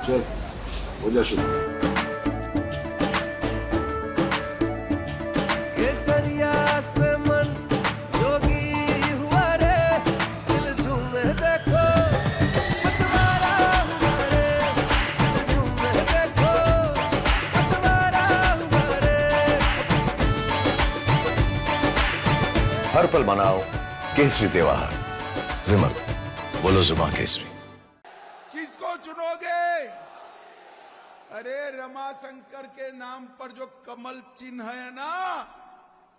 चल हो जा शुरू। केसरिया से मन जोगी हुआ रे, दिल झूमे देखो मतवारा हुआ रे, दिल झूमे देखो मतवारा हुआ रे। हर पल मनाओ केसरी त्योहार। विमल, बोलो जुबान केसरी। किसको चुनोगे? अरे रमाशंकर के नाम पर जो कमल चिन्ह है ना,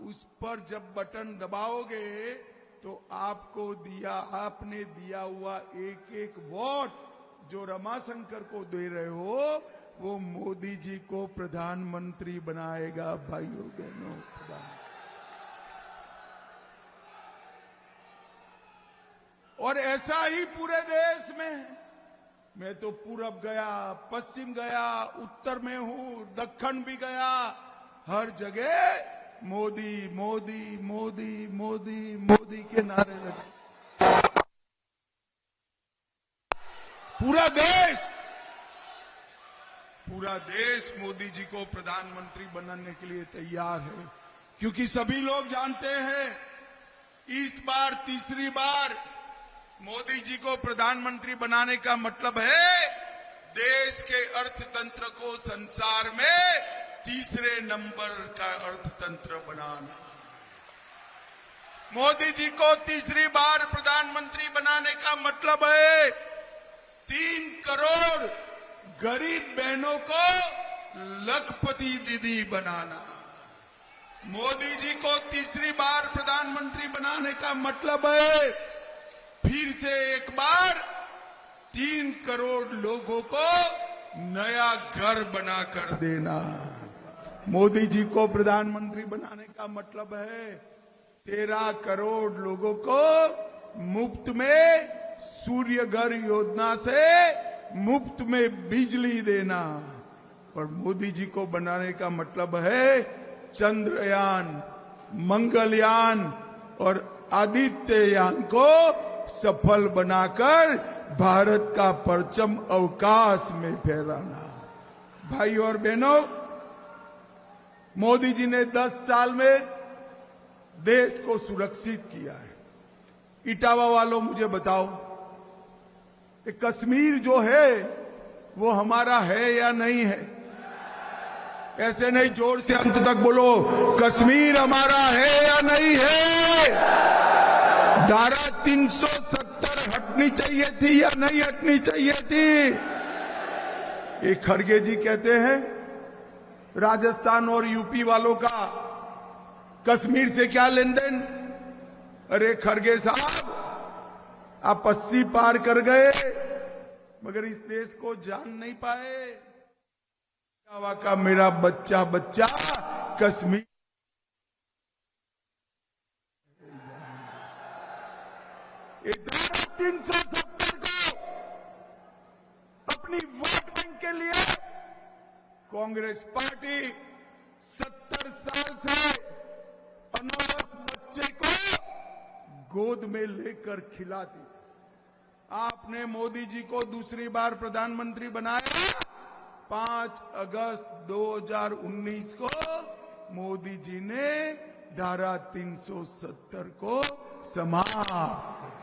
उस पर जब बटन दबाओगे तो आपने दिया हुआ एक एक वोट जो रमाशंकर को दे रहे हो, वो मोदी जी को प्रधानमंत्री बनाएगा। भाइयों बहनों, और ऐसा ही पूरे देश में है। मैं तो पूरब गया, पश्चिम गया, उत्तर में हूं, दक्षिण भी गया, हर जगह मोदी मोदी मोदी मोदी मोदी के नारे लगे। पूरा देश मोदी जी को प्रधानमंत्री बनाने के लिए तैयार है, क्योंकि सभी लोग जानते हैं इस बार तीसरी बार मोदी जी को प्रधानमंत्री बनाने का मतलब है देश के अर्थतंत्र को संसार में तीसरे नंबर का अर्थतंत्र बनाना। मोदी जी को तीसरी बार प्रधानमंत्री बनाने का मतलब है 3 करोड़ गरीब बहनों को लखपति दीदी बनाना। मोदी जी को तीसरी बार प्रधानमंत्री बनाने का मतलब है फिर से एक बार 3 करोड़ लोगों को नया घर बनाकर देना। मोदी जी को प्रधानमंत्री बनाने का मतलब है 13 करोड़ लोगों को मुफ्त में सूर्य घर योजना से मुफ्त में बिजली देना। और मोदी जी को बनाने का मतलब है चंद्रयान, मंगलयान और आदित्ययान को सफल बनाकर भारत का परचम अवकाश में फहराना। भाई और बहनों, मोदी जी ने 10 साल में देश को सुरक्षित किया है। इटावा वालों, मुझे बताओ, कश्मीर जो है वो हमारा है या नहीं है? ऐसे नहीं, जोर से अंत तक बोलो, कश्मीर हमारा है या नहीं है? धारा 370 हटनी चाहिए थी या नहीं हटनी चाहिए थी? एक खड़गे जी कहते हैं राजस्थान और यूपी वालों का कश्मीर से क्या लेन देन। अरे खड़गे साहब, आप 80 पार कर गए मगर इस देश को जान नहीं पाए। इटावा का मेरा बच्चा बच्चा कश्मीर, धारा 370 को अपनी वोट बैंक के लिए कांग्रेस पार्टी 70 साल से अनाथ बच्चे को गोद में लेकर खिलाती थी। आपने मोदी जी को दूसरी बार प्रधानमंत्री बनाया 5 अगस्त 2019 को। मोदी जी ने धारा 370 को समाप्त।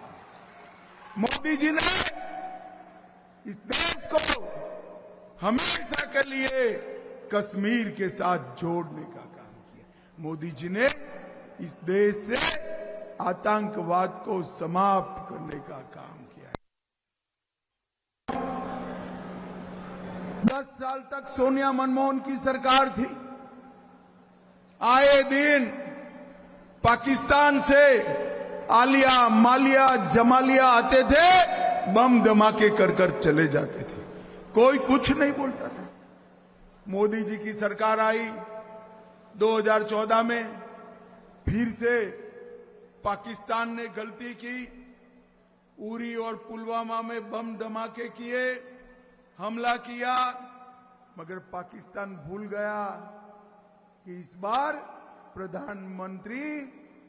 मोदी जी ने इस देश को हमेशा के लिए कश्मीर के साथ जोड़ने का काम किया। मोदी जी ने इस देश से आतंकवाद को समाप्त करने का काम किया। 10 साल तक सोनिया मनमोहन की सरकार थी। आए दिन पाकिस्तान से आलिया, मालिया, जमालिया आते थे, बम धमाके कर कर चले जाते थे, कोई कुछ नहीं बोलता था। मोदी जी की सरकार आई 2014 में, फिर से पाकिस्तान ने गलती की, उरी और पुलवामा में बम धमाके किए, हमला किया, मगर पाकिस्तान भूल गया कि इस बार प्रधानमंत्री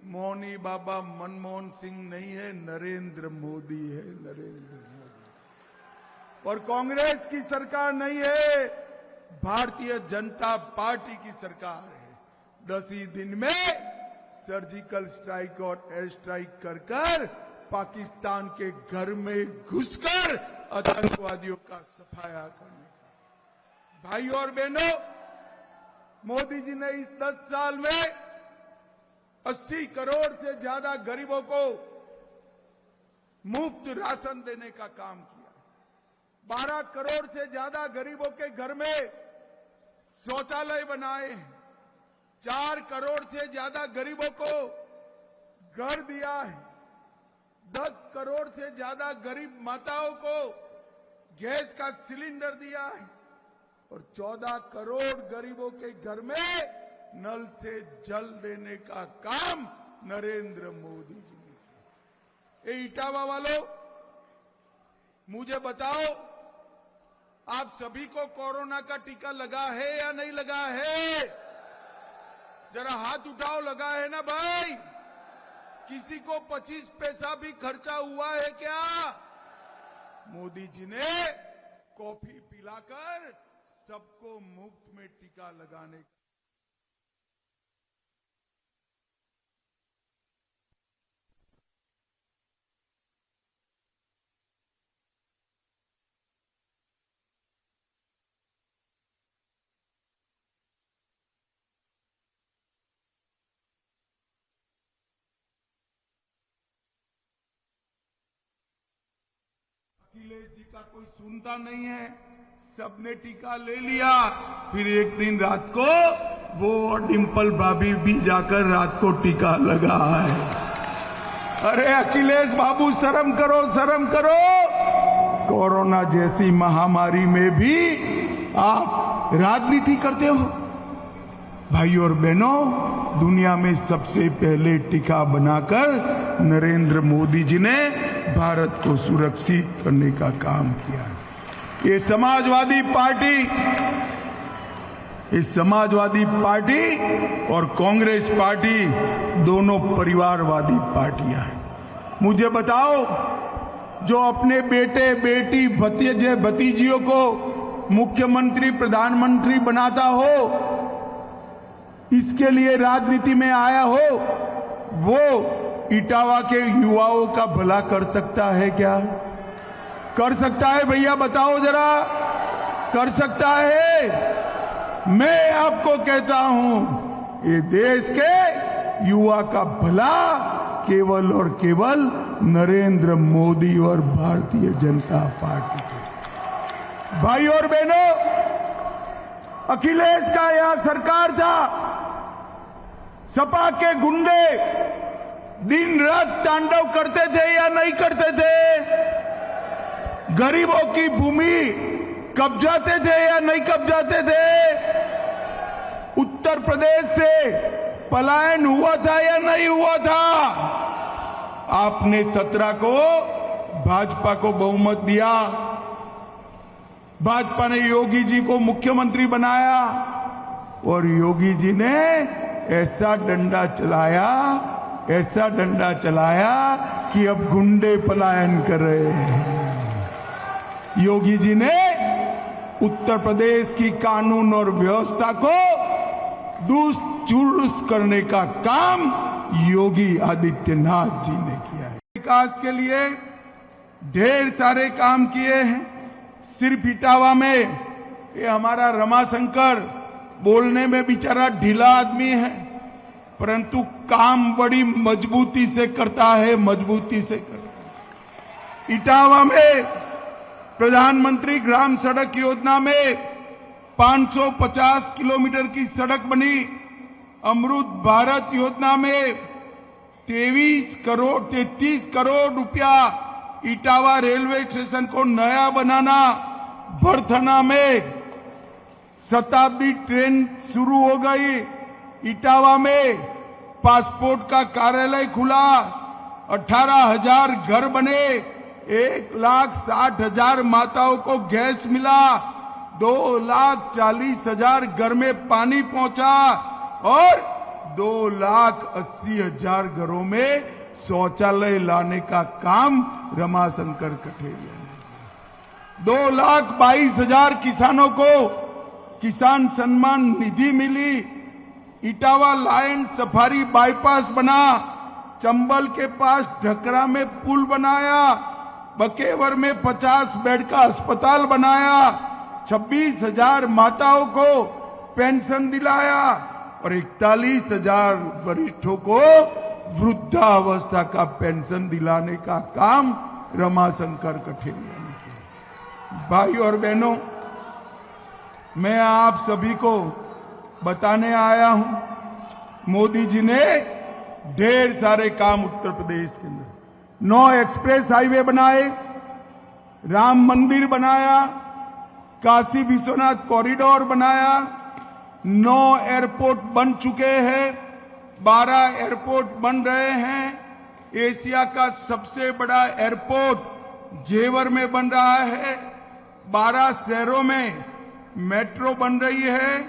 मौनी बाबा मनमोहन सिंह नहीं है, नरेंद्र मोदी है। नरेंद्र मोदी। और कांग्रेस की सरकार नहीं है, भारतीय जनता पार्टी की सरकार है। 10 ही दिन में सर्जिकल स्ट्राइक और एयर स्ट्राइक कर पाकिस्तान के घर में घुसकर आतंकवादियों का सफाया करने का। भाई और बहनों, मोदी जी ने इस 10 साल में 80 करोड़ से ज्यादा गरीबों को मुफ्त राशन देने का काम किया। 12 करोड़ से ज्यादा गरीबों के घर में शौचालय बनाए। 4 करोड़ से ज्यादा गरीबों को घर दिया है। 10 करोड़ से ज्यादा गरीब माताओं को गैस का सिलेंडर दिया है और 14 करोड़ गरीबों के घर में नल से जल देने का काम नरेंद्र मोदी जी ने किया। ए इटावा वालों, मुझे बताओ, आप सभी को कोरोना का टीका लगा है या नहीं लगा है? जरा हाथ उठाओ, लगा है ना भाई? किसी को 25 पैसा भी खर्चा हुआ है क्या? मोदी जी ने कॉफी पिलाकर सबको मुफ्त में टीका लगाने का। अखिलेश जी का कोई सुनता नहीं है, सबने टीका ले लिया। फिर एक दिन रात को वो डिंपल भाभी भी जाकर रात को टीका लगा है। अरे अखिलेश बाबू, शर्म करो, शर्म करो। कोरोना जैसी महामारी में भी आप राजनीति करते हो। भाई और बहनों, दुनिया में सबसे पहले टीका बनाकर नरेंद्र मोदी जी ने भारत को सुरक्षित करने का काम किया है। ये समाजवादी पार्टी और कांग्रेस पार्टी दोनों परिवारवादी पार्टियां हैं। मुझे बताओ, जो अपने बेटे बेटी भतीजे भतीजियों को मुख्यमंत्री प्रधानमंत्री बनाता हो, इसके लिए राजनीति में आया हो, वो इटावा के युवाओं का भला कर सकता है क्या? कर सकता है भैया? बताओ जरा, कर सकता है? मैं आपको कहता हूं, ये देश के युवा का भला केवल और केवल नरेंद्र मोदी और भारतीय जनता पार्टी के। भाई और बहनों, अखिलेश का यह सरकार था, सपा के गुंडे दिन रात तांडव करते थे या नहीं करते थे? गरीबों की भूमि कब्जाते थे या नहीं कब्जाते थे? उत्तर प्रदेश से पलायन हुआ था या नहीं हुआ था? आपने 17 को भाजपा को बहुमत दिया, भाजपा ने योगी जी को मुख्यमंत्री बनाया और योगी जी ने ऐसा डंडा चलाया कि अब गुंडे पलायन कर रहे हैं। योगी जी ने उत्तर प्रदेश की कानून और व्यवस्था को दुरुस्त करने का काम योगी आदित्यनाथ जी ने किया है। विकास के लिए ढेर सारे काम किए हैं। सिर्फ इटावा में ये हमारा रमाशंकर बोलने में बेचारा ढीला आदमी है, परंतु काम बड़ी मजबूती से करता है, मजबूती से करता है। इटावा में प्रधानमंत्री ग्राम सड़क योजना में 550 किलोमीटर की सड़क बनी। अमृत भारत योजना में 33 करोड़ रुपया इटावा रेलवे स्टेशन को नया बनाना। बरथना में शताब्दी ट्रेन शुरू हो गई। इटावा में पासपोर्ट का कार्यालय खुला। 18,000 घर बने। 1,60,000 माताओं को गैस मिला। 2,40,000 घर में पानी पहुंचा और 2,80,000 घरों में शौचालय लाने का काम रमाशंकर कठेरिया ने। 2,22,000 किसानों को किसान सम्मान निधि मिली। इटावा लायन सफारी बाईपास बना, चंबल के पास ढकरा में पुल बनाया, बकेवर में 50 बेड का अस्पताल बनाया, 26,000 माताओं को पेंशन दिलाया और 41,000 वरिष्ठों को वृद्धावस्था का पेंशन दिलाने का काम रमाशंकर कठेरिया ने किया। भाई और बहनों, मैं आप सभी को बताने आया हूं, मोदी जी ने ढेर सारे काम उत्तर प्रदेश के अंदर 9 एक्सप्रेस हाईवे बनाए, राम मंदिर बनाया, काशी विश्वनाथ कॉरिडोर बनाया, 9 एयरपोर्ट बन चुके हैं, 12 एयरपोर्ट बन रहे हैं। एशिया का सबसे बड़ा एयरपोर्ट जेवर में बन रहा है। 12 शहरों में मेट्रो बन रही है,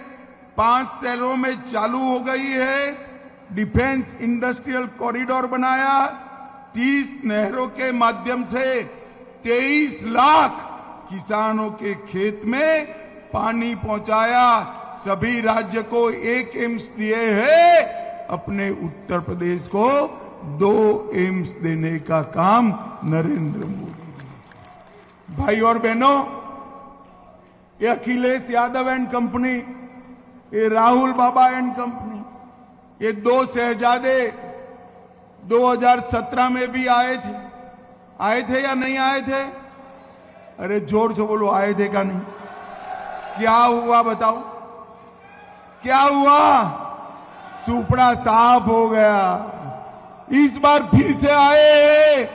5 शहरों में चालू हो गई है। डिफेंस इंडस्ट्रियल कॉरिडोर बनाया, 30 नहरों के माध्यम से 23 लाख किसानों के खेत में पानी पहुंचाया। सभी राज्य को 1 एम्स दिए हैं, अपने उत्तर प्रदेश को 2 एम्स देने का काम नरेंद्र मोदी ने। भाई और बहनों, ये अखिलेश यादव एंड कंपनी, ये राहुल बाबा एंड कंपनी, ये 2 शहजादे 2017 में भी आए थे या नहीं आए थे? अरे जोर से बोलो, आए थे का नहीं? क्या हुआ बताओ, क्या हुआ? सुपड़ा साफ हो गया। इस बार फिर से आए।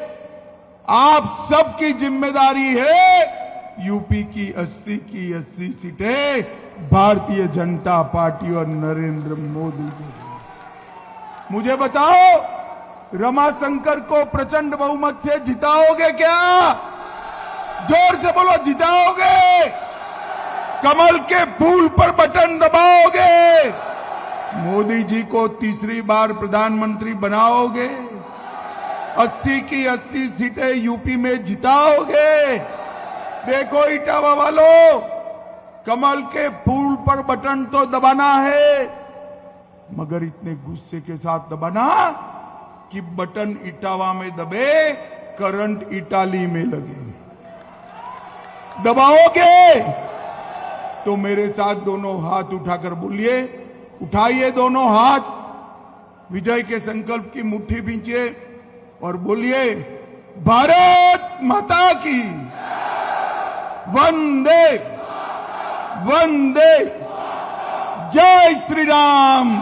आप सबकी जिम्मेदारी है। यूपी की 80 की 80 सीटें भारतीय जनता पार्टी और नरेंद्र मोदी को। मुझे बताओ, रमाशंकर को प्रचंड बहुमत से जिताओगे क्या? जोर से बोलो, जिताओगे? कमल के फूल पर बटन दबाओगे? मोदी जी को तीसरी बार प्रधानमंत्री बनाओगे? 80 की 80 सीटें यूपी में जिताओगे? देखो इटावा वालों, कमल के फूल पर बटन तो दबाना है, मगर इतने गुस्से के साथ दबाना कि बटन इटावा में दबे, करंट इटाली में लगे। दबाओगे तो मेरे साथ दोनों हाथ उठाकर बोलिए, उठाइए दोनों हाथ, विजय के संकल्प की मुट्ठी भींचिए और बोलिए, भारत माता की वंदे वंदे, जय श्री राम,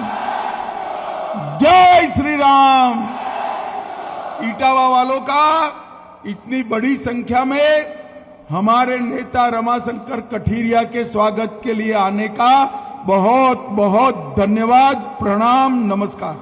जय श्री राम। इटावा वालों का इतनी बड़ी संख्या में हमारे नेता रमाशंकर कठेरिया के स्वागत के लिए आने का बहुत बहुत धन्यवाद, प्रणाम, नमस्कार।